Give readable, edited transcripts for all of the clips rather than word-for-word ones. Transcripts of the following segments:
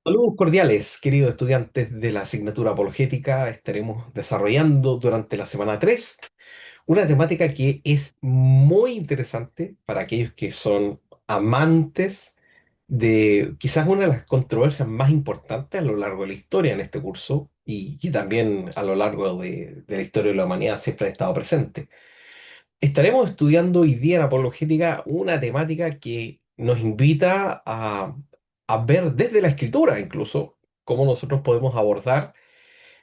Saludos cordiales, queridos estudiantes de la asignatura apologética. Estaremos desarrollando durante la semana 3 una temática que es muy interesante para aquellos que son amantes de quizás una de las controversias más importantes a lo largo de la historia en este curso y que también a lo largo de la historia de la humanidad siempre ha estado presente. Estaremos estudiando hoy día en apologética una temática que nos invita a ver desde la escritura incluso cómo nosotros podemos abordar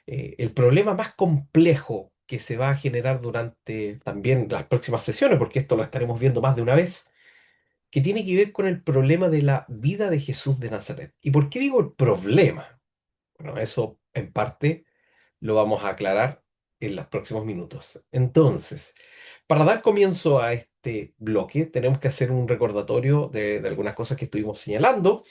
el problema más complejo que se va a generar durante también las próximas sesiones, porque esto lo estaremos viendo más de una vez, que tiene que ver con el problema de la vida de Jesús de Nazaret. ¿Y por qué digo el problema? Bueno, eso en parte lo vamos a aclarar en los próximos minutos. Entonces, para dar comienzo a este bloque, tenemos que hacer un recordatorio de algunas cosas que estuvimos señalando.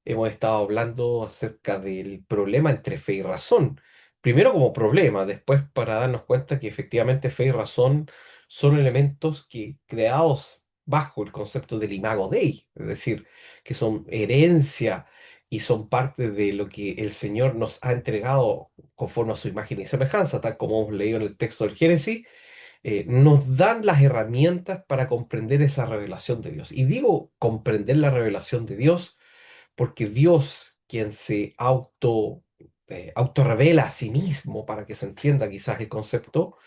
Hemos estado hablando acerca del problema entre fe y razón. Primero como problema, después para darnos cuenta que efectivamente fe y razón son elementos que creados bajo el concepto del imago Dei, es decir, que son herencia y son parte de lo que el Señor nos ha entregado conforme a su imagen y semejanza, tal como hemos leído en el texto del Génesis. Nos dan las herramientas para comprender esa revelación de Dios. Y digo comprender la revelación de Dios porque Dios, quien se autorrevela a sí mismo, para que se entienda quizás el concepto,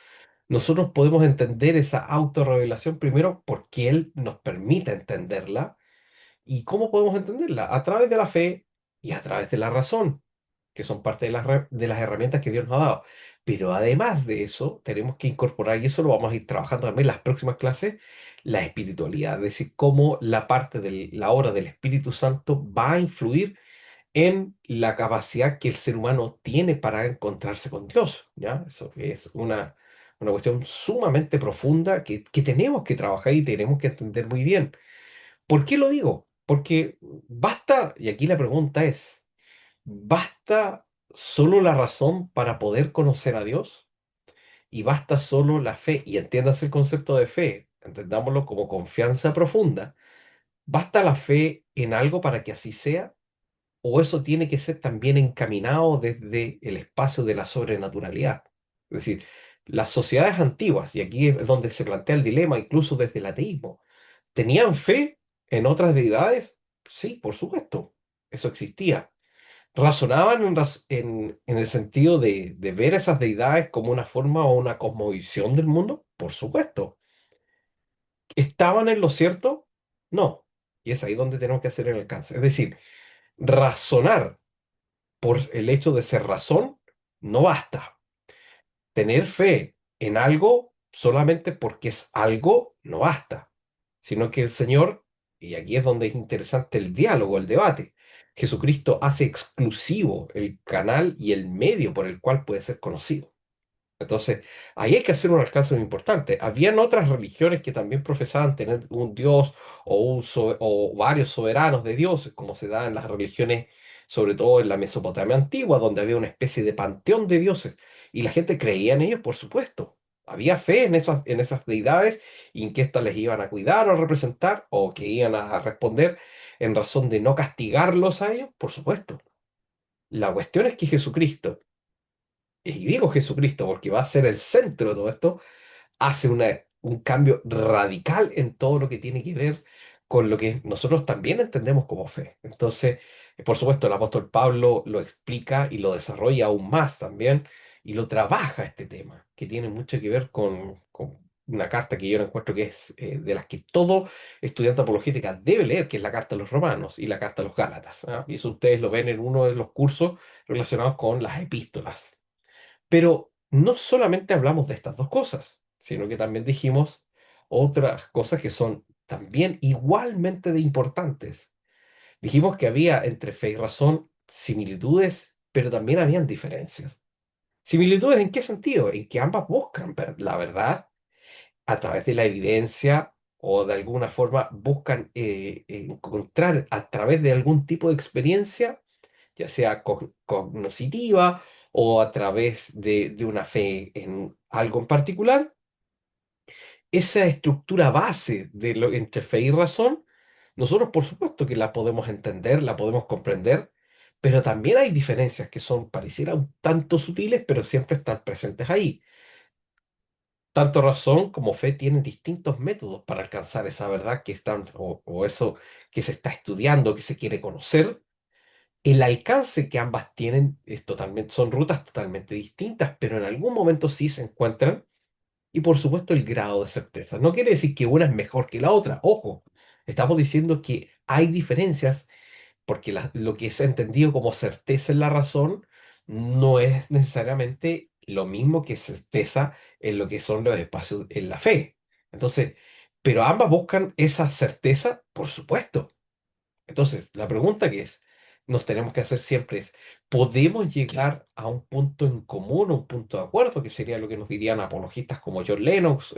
nosotros podemos entender esa autorrevelación primero porque Él nos permite entenderla. ¿Y cómo podemos entenderla? A través de la fe y a través de la razón, que son parte de las herramientas que Dios nos ha dado. Pero además de eso, tenemos que incorporar, y eso lo vamos a ir trabajando también en las próximas clases, la espiritualidad, es decir, cómo la parte de la obra del Espíritu Santo va a influir en la capacidad que el ser humano tiene para encontrarse con Dios, ¿ya? Eso es una cuestión sumamente profunda que tenemos que trabajar y tenemos que entender muy bien. ¿Por qué lo digo? Porque basta, y aquí la pregunta es, ¿basta solo la razón para poder conocer a Dios? ¿Y basta solo la fe? Y entiéndase el concepto de fe, entendámoslo como confianza profunda. ¿Basta la fe en algo para que así sea? ¿O eso tiene que ser también encaminado desde el espacio de la sobrenaturalidad? Es decir, las sociedades antiguas, y aquí es donde se plantea el dilema, incluso desde el ateísmo, ¿tenían fe en otras deidades? Sí, por supuesto, eso existía. ¿Razonaban en el sentido de ver esas deidades como una forma o una cosmovisión del mundo? Por supuesto. ¿Estaban en lo cierto? No. Y es ahí donde tenemos que hacer el alcance. Es decir, razonar por el hecho de ser razón no basta. Tener fe en algo solamente porque es algo no basta, sino que el Señor, y aquí es donde es interesante el diálogo, el debate, Jesucristo hace exclusivo el canal y el medio por el cual puede ser conocido. Entonces, ahí hay que hacer un alcance muy importante. Habían otras religiones que también profesaban tener un dios o varios soberanos de dioses, como se da en las religiones, sobre todo en la Mesopotamia antigua, donde había una especie de panteón de dioses. Y la gente creía en ellos, por supuesto. Había fe en esas deidades y en que éstas les iban a cuidar o a representar o que iban a responder en razón de no castigarlos a ellos, por supuesto. La cuestión es que Jesucristo, y digo Jesucristo porque va a ser el centro de todo esto, hace un cambio radical en todo lo que tiene que ver con lo que nosotros también entendemos como fe. Entonces, por supuesto, el apóstol Pablo lo explica y lo desarrolla aún más también y lo trabaja este tema, que tiene mucho que ver con una carta que yo encuentro que es de las que todo estudiante apologética debe leer, que es la carta a los Romanos y la carta a los Gálatas. ¿Ah? Y eso ustedes lo ven en uno de los cursos relacionados con las epístolas. Pero no solamente hablamos de estas dos cosas, sino que también dijimos otras cosas que son también igualmente de importantes. Dijimos que había entre fe y razón similitudes, pero también habían diferencias. ¿Similitudes en qué sentido? En que ambas buscan la verdad a través de la evidencia o de alguna forma buscan encontrar a través de algún tipo de experiencia, ya sea cognoscitiva o a través de una fe en algo en particular, esa estructura base de lo entre fe y razón, nosotros por supuesto que la podemos entender, la podemos comprender, pero también hay diferencias que son, pareciera un tanto sutiles, pero siempre están presentes ahí. Tanto razón como fe tienen distintos métodos para alcanzar esa verdad que están, o eso que se está estudiando, que se quiere conocer. El alcance que ambas tienen es totalmente, son rutas totalmente distintas, pero en algún momento sí se encuentran. Y por supuesto el grado de certeza. No quiere decir que una es mejor que la otra. Ojo, estamos diciendo que hay diferencias porque lo que es entendido como certeza en la razón no es necesariamente lo mismo que certeza en lo que son los espacios en la fe. Entonces, pero ambas buscan esa certeza, por supuesto. Entonces, la pregunta que nos tenemos que hacer siempre es, ¿podemos llegar a un punto en común, un punto de acuerdo, que sería lo que nos dirían apologistas como John Lennox,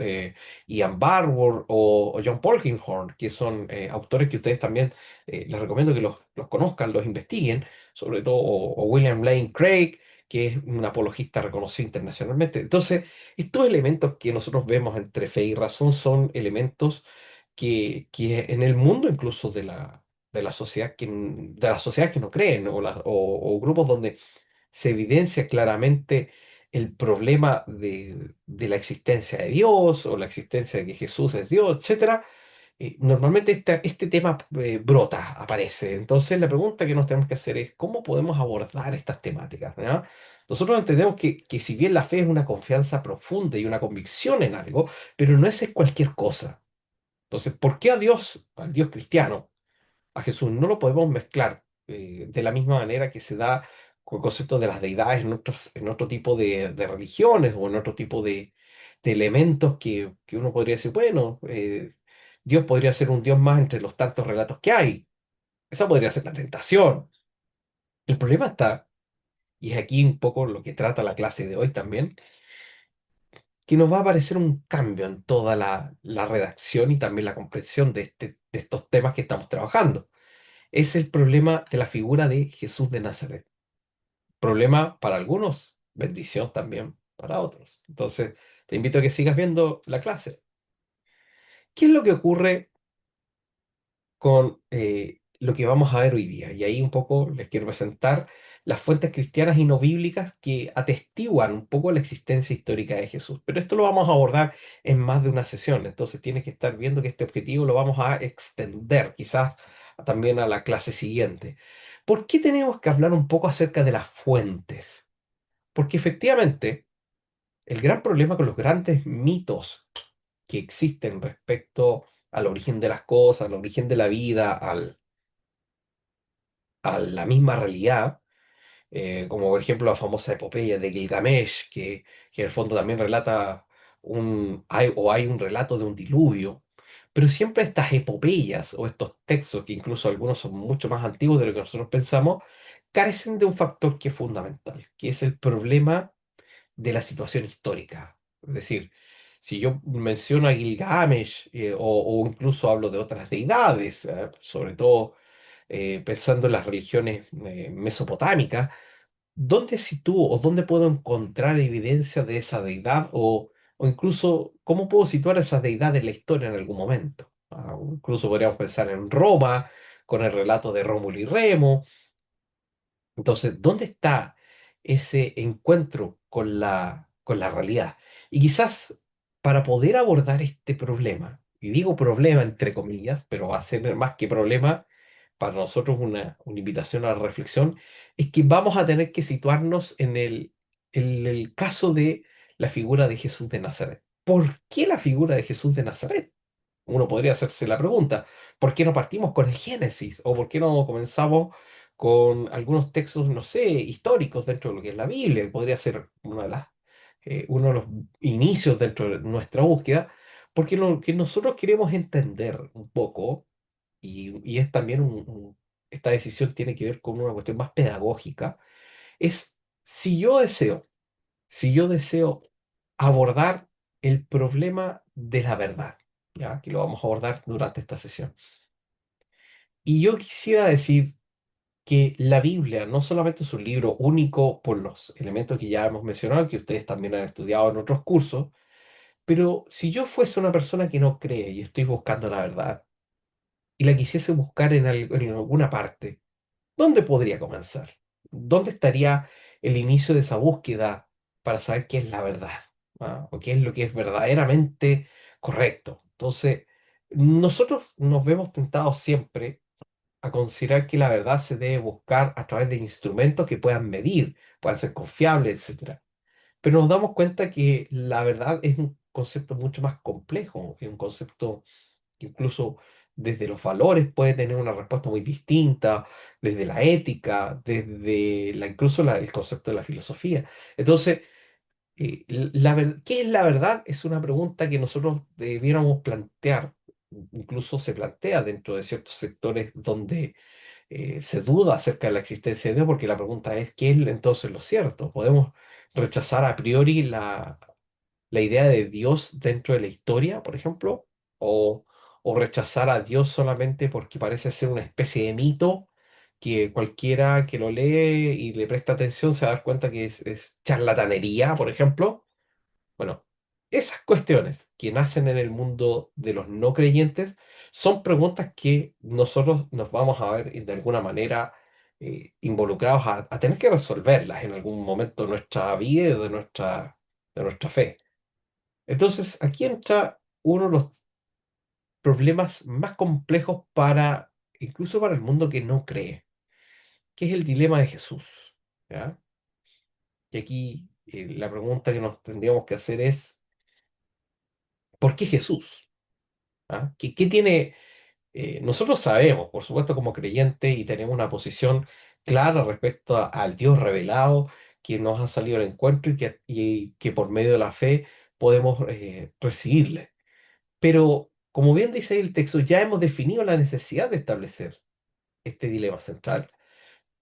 Ian Barbour o John Polkinghorne, que son autores que ustedes también les recomiendo que los conozcan, los investiguen, sobre todo, o William Lane Craig, que es un apologista reconocido internacionalmente. Entonces, estos elementos que nosotros vemos entre fe y razón son elementos que en el mundo incluso de la sociedad que no creen o grupos donde se evidencia claramente el problema de la existencia de Dios o la existencia de que Jesús es Dios, etcétera. Normalmente este tema brota, aparece. Entonces la pregunta que nos tenemos que hacer es ¿cómo podemos abordar estas temáticas? ¿Ya? Nosotros entendemos que si bien la fe es una confianza profunda y una convicción en algo, pero no es cualquier cosa. Entonces, ¿por qué a Dios, al Dios cristiano, a Jesús, no lo podemos mezclar de la misma manera que se da con el concepto de las deidades en otro tipo de religiones o en otro tipo de elementos que uno podría decir, bueno, Dios podría ser un Dios más entre los tantos relatos que hay. Esa podría ser la tentación. El problema está, y es aquí un poco lo que trata la clase de hoy también, que nos va a aparecer un cambio en toda la redacción y también la comprensión de estos temas que estamos trabajando. Es el problema de la figura de Jesús de Nazaret. Problema para algunos, bendición también para otros. Entonces, te invito a que sigas viendo la clase. ¿Qué es lo que ocurre con lo que vamos a ver hoy día? Y ahí un poco les quiero presentar las fuentes cristianas y no bíblicas que atestiguan un poco la existencia histórica de Jesús. Pero esto lo vamos a abordar en más de una sesión. Entonces, tienes que estar viendo que este objetivo lo vamos a extender quizás también a la clase siguiente. ¿Por qué tenemos que hablar un poco acerca de las fuentes? Porque efectivamente, el gran problema con los grandes mitos que existen respecto al origen de las cosas, al origen de la vida, a la misma realidad, como por ejemplo la famosa epopeya de Gilgamesh, que en el fondo también relata hay un relato de un diluvio, pero siempre estas epopeyas o estos textos, que incluso algunos son mucho más antiguos de lo que nosotros pensamos, carecen de un factor que es fundamental, que es el problema de la situación histórica. Es decir, si yo menciono a Gilgamesh o incluso hablo de otras deidades, sobre todo pensando en las religiones mesopotámicas, ¿dónde sitúo o dónde puedo encontrar evidencia de esa deidad o incluso cómo puedo situar a esa deidad en la historia en algún momento? Incluso podríamos pensar en Roma con el relato de Rómulo y Remo. Entonces, ¿dónde está ese encuentro con la realidad? Y quizás para poder abordar este problema, y digo problema entre comillas, pero va a ser más que problema para nosotros una invitación a la reflexión, es que vamos a tener que situarnos en el caso de la figura de Jesús de Nazaret. ¿Por qué la figura de Jesús de Nazaret? Uno podría hacerse la pregunta, ¿por qué no partimos con el Génesis? ¿O por qué no comenzamos con algunos textos, no sé, históricos dentro de lo que es la Biblia? Podría ser uno de los inicios dentro de nuestra búsqueda, porque lo que nosotros queremos entender un poco, y es también esta decisión tiene que ver con una cuestión más pedagógica, es si yo deseo, si yo deseo abordar el problema de la verdad, ya que lo vamos a abordar durante esta sesión. Y yo quisiera decir que la Biblia no solamente es un libro único por los elementos que ya hemos mencionado, que ustedes también han estudiado en otros cursos, pero si yo fuese una persona que no cree y estoy buscando la verdad y la quisiese buscar en alguna parte, ¿Dónde podría comenzar? ¿Dónde estaría el inicio de esa búsqueda para saber qué es la verdad? ¿O qué es lo que es verdaderamente correcto? Entonces, nosotros nos vemos tentados siempre a considerar que la verdad se debe buscar a través de instrumentos que puedan medir, puedan ser confiables, etcétera. Pero nos damos cuenta que la verdad es un concepto mucho más complejo, es un concepto que incluso desde los valores puede tener una respuesta muy distinta, desde la ética, desde incluso el concepto de la filosofía. Entonces, ¿qué es la verdad? Es una pregunta que nosotros debiéramos plantear, incluso se plantea dentro de ciertos sectores donde se duda acerca de la existencia de Dios, porque la pregunta es, ¿qué es entonces lo cierto? ¿Podemos rechazar a priori la idea de Dios dentro de la historia, por ejemplo, o, o rechazar a Dios solamente porque parece ser una especie de mito que cualquiera que lo lee y le presta atención se va a dar cuenta que es charlatanería, por ejemplo. Bueno, esas cuestiones que nacen en el mundo de los no creyentes son preguntas que nosotros nos vamos a ver de alguna manera involucrados a tener que resolverlas en algún momento de nuestra vida y de nuestra fe. Entonces, aquí entra uno de los problemas más complejos incluso para el mundo que no cree, que es el dilema de Jesús. ¿Ya? Y aquí la pregunta que nos tendríamos que hacer es, ¿por qué Jesús? ¿Ah? ¿Qué tiene? Nosotros sabemos, por supuesto, como creyentes, y tenemos una posición clara respecto al Dios revelado que nos ha salido al encuentro y que por medio de la fe podemos recibirle. Pero, como bien dice ahí el texto, ya hemos definido la necesidad de establecer este dilema central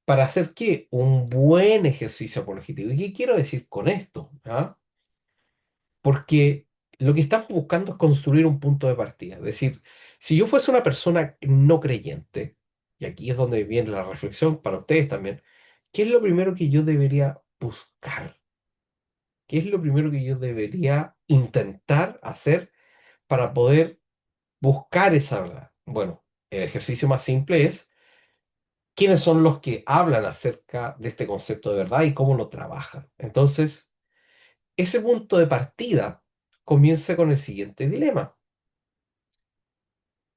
para hacer ¿qué? Un buen ejercicio apologético. ¿Y qué quiero decir con esto? ¿Ah? Porque lo que estamos buscando es construir un punto de partida. Es decir, si yo fuese una persona no creyente, y aquí es donde viene la reflexión para ustedes también, ¿qué es lo primero que yo debería buscar? ¿Qué es lo primero que yo debería intentar hacer para poder buscar esa verdad? Bueno, el ejercicio más simple es quiénes son los que hablan acerca de este concepto de verdad y cómo lo trabajan. Entonces, ese punto de partida comienza con el siguiente dilema: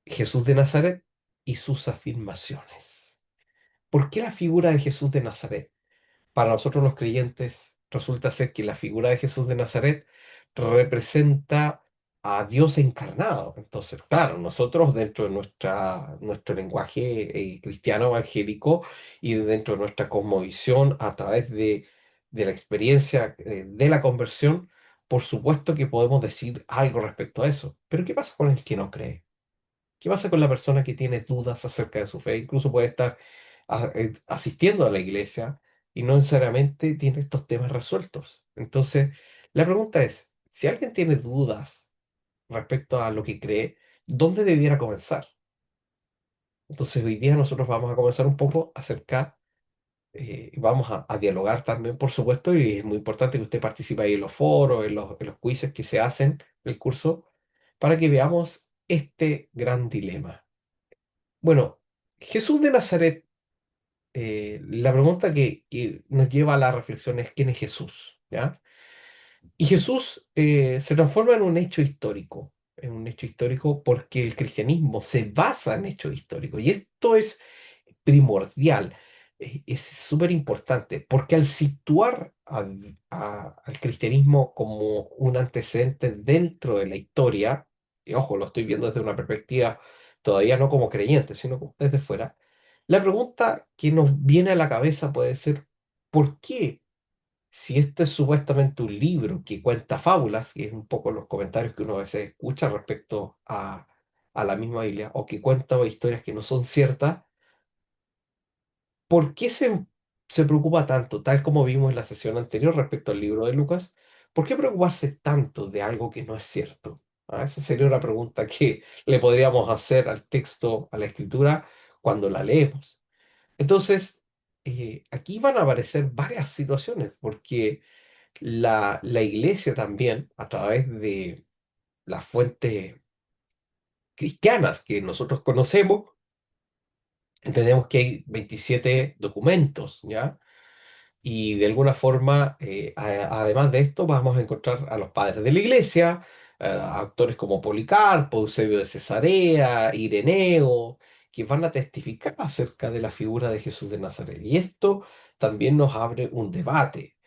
Jesús de Nazaret y sus afirmaciones. ¿Por qué la figura de Jesús de Nazaret? Para nosotros los creyentes resulta ser que la figura de Jesús de Nazaret representa a Dios encarnado. Entonces, claro, nosotros dentro de nuestro lenguaje cristiano evangélico y dentro de nuestra cosmovisión a través de la experiencia de la conversión, por supuesto que podemos decir algo respecto a eso. Pero ¿qué pasa con el que no cree? ¿Qué pasa con la persona que tiene dudas acerca de su fe? Incluso puede estar asistiendo a la iglesia y no necesariamente tiene estos temas resueltos. Entonces, la pregunta es, si alguien tiene dudas respecto a lo que cree, ¿dónde debiera comenzar? Entonces, hoy día nosotros vamos a comenzar un poco acerca, vamos a dialogar también, por supuesto, y es muy importante que usted participe ahí en los foros, en los quizzes que se hacen del curso, para que veamos este gran dilema. Bueno, Jesús de Nazaret, la pregunta que nos lleva a la reflexión es ¿quién es Jesús? ¿Ya? Y Jesús se transforma en un hecho histórico porque el cristianismo se basa en hechos históricos. Y esto es primordial, es súper importante, porque al situar al cristianismo como un antecedente dentro de la historia, y ojo, lo estoy viendo desde una perspectiva todavía no como creyente, sino desde fuera, la pregunta que nos viene a la cabeza puede ser, ¿por qué? Si este es supuestamente un libro que cuenta fábulas, que es un poco los comentarios que uno a veces escucha respecto a la misma Biblia, o que cuenta historias que no son ciertas, ¿por qué se preocupa tanto, tal como vimos en la sesión anterior respecto al libro de Lucas? ¿Por qué preocuparse tanto de algo que no es cierto? Esa sería una pregunta que le podríamos hacer al texto, a la escritura, cuando la leemos. Entonces, aquí van a aparecer varias situaciones, porque la iglesia también, a través de las fuentes cristianas que nosotros conocemos, Entendemos que hay 27 documentos, ¿ya? Y de alguna forma, además de esto, vamos a encontrar a los padres de la iglesia, autores como Policarpo, Eusebio de Cesarea, Ireneo, que van a testificar acerca de la figura de Jesús de Nazaret. Y esto también nos abre un debate.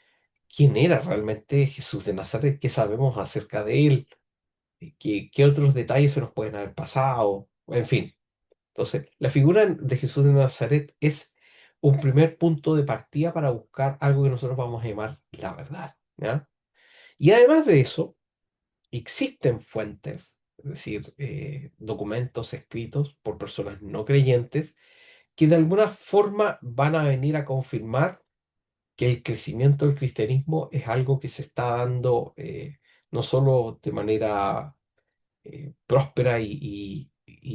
¿Quién era realmente Jesús de Nazaret? ¿Qué sabemos acerca de él? ¿Qué otros detalles se nos pueden haber pasado? En fin. Entonces, la figura de Jesús de Nazaret es un primer punto de partida para buscar algo que nosotros vamos a llamar la verdad, ¿ya? Y además de eso, existen fuentes, es decir, documentos escritos por personas no creyentes que de alguna forma van a venir a confirmar que el crecimiento del cristianismo es algo que se está dando no solo de manera próspera y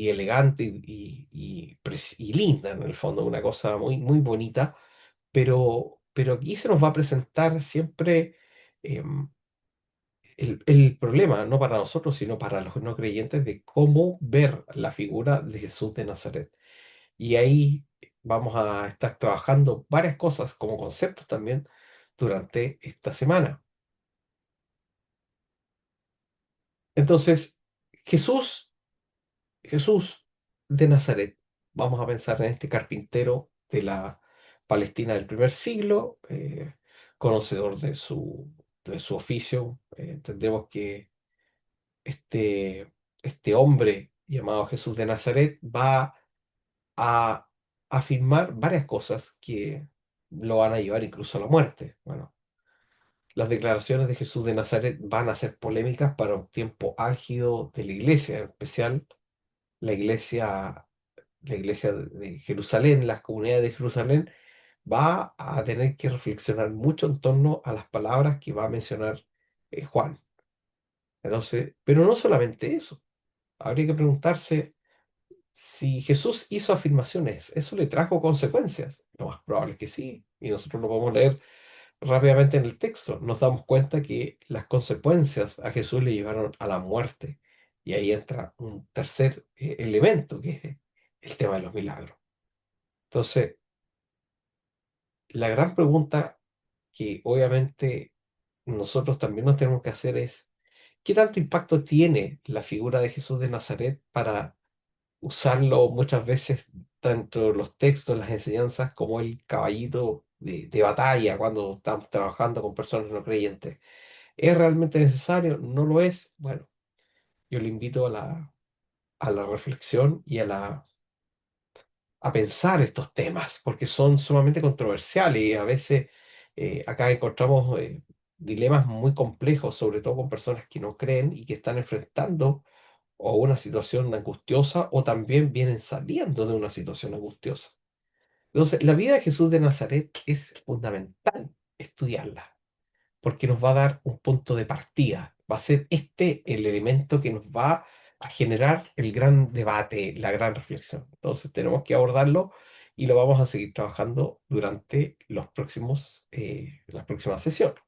elegante y linda en el fondo, una cosa muy, muy bonita, pero aquí se nos va a presentar siempre el problema, no para nosotros, sino para los no creyentes, de cómo ver la figura de Jesús de Nazaret. Y ahí vamos a estar trabajando varias cosas como conceptos también durante esta semana. Entonces, Jesús Jesús de Nazaret. Vamos a pensar en este carpintero de la Palestina del primer siglo, conocedor de su oficio. Entendemos que este, este hombre llamado Jesús de Nazaret va a afirmar varias cosas que lo van a llevar incluso a la muerte. Bueno, las declaraciones de Jesús de Nazaret van a ser polémicas para un tiempo álgido de la iglesia, en especial la iglesia la iglesia de Jerusalén, las comunidades de Jerusalén, va a tener que reflexionar mucho en torno a las palabras que va a mencionar Juan. Entonces, pero no solamente eso. Habría que preguntarse si Jesús hizo afirmaciones, ¿eso le trajo consecuencias? Lo más probable es que sí. Y nosotros lo podemos leer rápidamente en el texto. Nos damos cuenta que las consecuencias a Jesús le llevaron a la muerte. Y ahí entra un tercer elemento, que es el tema de los milagros. Entonces, la gran pregunta que obviamente nosotros también nos tenemos que hacer es, ¿qué tanto impacto tiene la figura de Jesús de Nazaret para usarlo muchas veces tanto en los textos, las enseñanzas, como el caballito de batalla cuando estamos trabajando con personas no creyentes? ¿Es realmente necesario? ¿No lo es? Bueno, yo le invito a la reflexión y a pensar estos temas, porque son sumamente controversiales y a veces acá encontramos dilemas muy complejos, sobre todo con personas que no creen y que están enfrentando o una situación angustiosa o también vienen saliendo de una situación angustiosa. Entonces, la vida de Jesús de Nazaret es fundamental estudiarla porque nos va a dar un punto de partida. Va a ser este el elemento que nos va a generar el gran debate, la gran reflexión. Entonces tenemos que abordarlo y lo vamos a seguir trabajando durante las próximas sesiones.